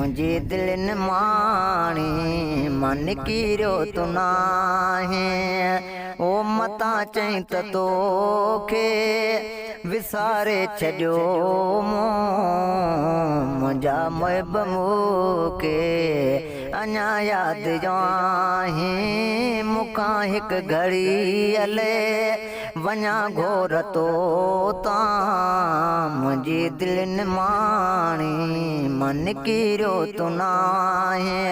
मुझे दिल न माणी मन कीरो तू नाहे ओ मता चई त तोखे विसारे छॾियो मुंहिंजा मुहिब मूंखे अञा यादि आहे मूंखां हिकु घड़ी हले वञा घोर तो तां मुंहिंजी दिल न माणी मन कीरो तू नाहे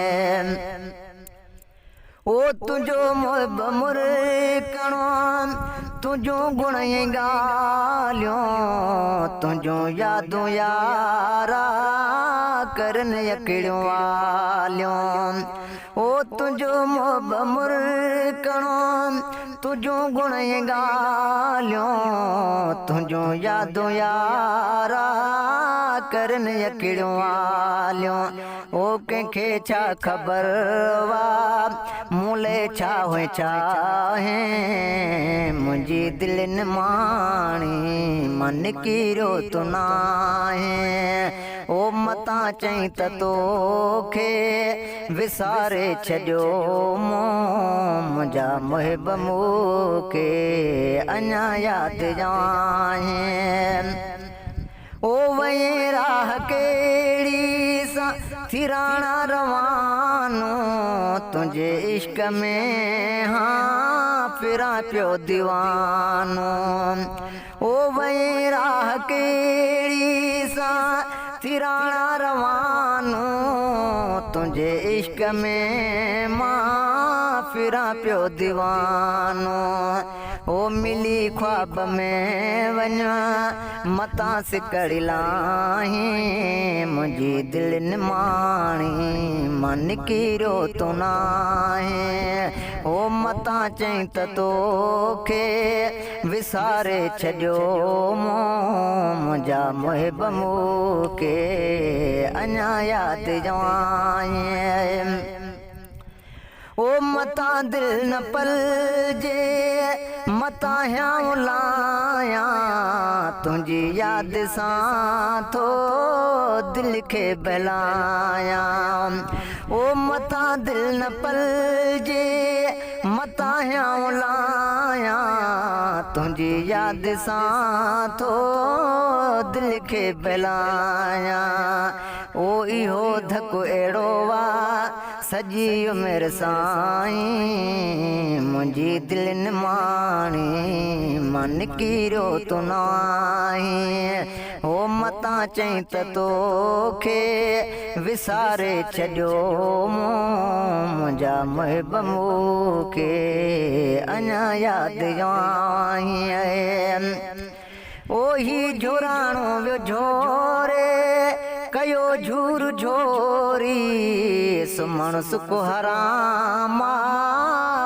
ओ तुझो मुहिब मुरकणो तुझो गुण ॻाल्हियों तुझो यादूं यारा करन यकिड़ियूं वालियों ओ तुझो मुहिब मुरकणो तुझो गुण ॻाल्हियों तुझो यादूं यारा करन यकिड़ियूं वालियों ओ कंहिंखे छा ख़बर वा मूले छा हुए चाहे मुझी दिल न माणी मन कीरो तू नाहे ओ मता चई त तोखे विसारे छॾियो मुंहिंजा मुहिब मूंखे अञा यादि आहे ओ वही राह केड़ी सा थिराणा रवानो तुझे इश्क में हाँ फिरा पियो दीवानो ओ वही राह केड़ी सा थिराणा रवानो तुझे इश्क में मां फिरा पियो दीवानो ओ मिली ख्वाब में वञा मता सिकड़ी लाही मुझी दिल न माणी मन कीरो तू नाहे ओ मता चई त तोखे विसारे छॾियो मुंहिंजा मुहिब मूंखे अञा यादि आहे ओ मता दिल न पलजे मता ह्यां लाया तुझी याद सां थो दिल खे बहलाया ओ मता दिल न पलजे मता ह्यां लाया तुझी याद सां थो दिल खे बहलाया ओ इहो धक अहिड़ो वा सॼी उमिरि साईं मुंहिंजी दिल न माणी मन कीरो तू नाहे ओ मता चई त तोखे विसारे छॾियो मुंहिंजा मुहिब मूंखे अञा यादि आहे ओही झोराणो वियो झोरे कयो झूर झोरी सुमण सुख हरामा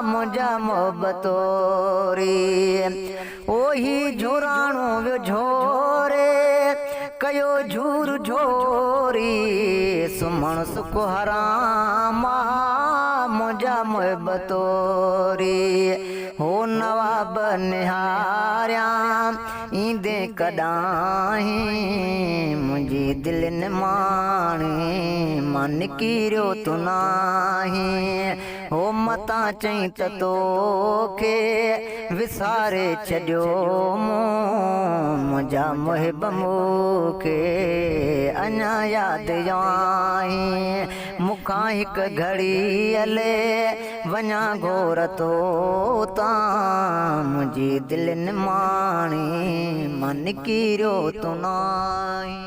मुंहिंजा मोहबतोरी ओही झोराणो वियो झोरे कयो झूर झोरी सुमण सुख हरामा मुंहिंजा मोहबतोरी हो नवाब निहारिया ईंदे कॾाहीं मुंहिंजी दिल न माणी मन कीरो तू नाहे हो मता चई त तोखे विसारे छॾियो मुंहिंजा मुहिब मूंखे अञा यादि आहे मूंखां हिकु घड़ी हले वञा घोर तो तां मुंहिंजी दिल न माणी मन कीरो तू नाहे।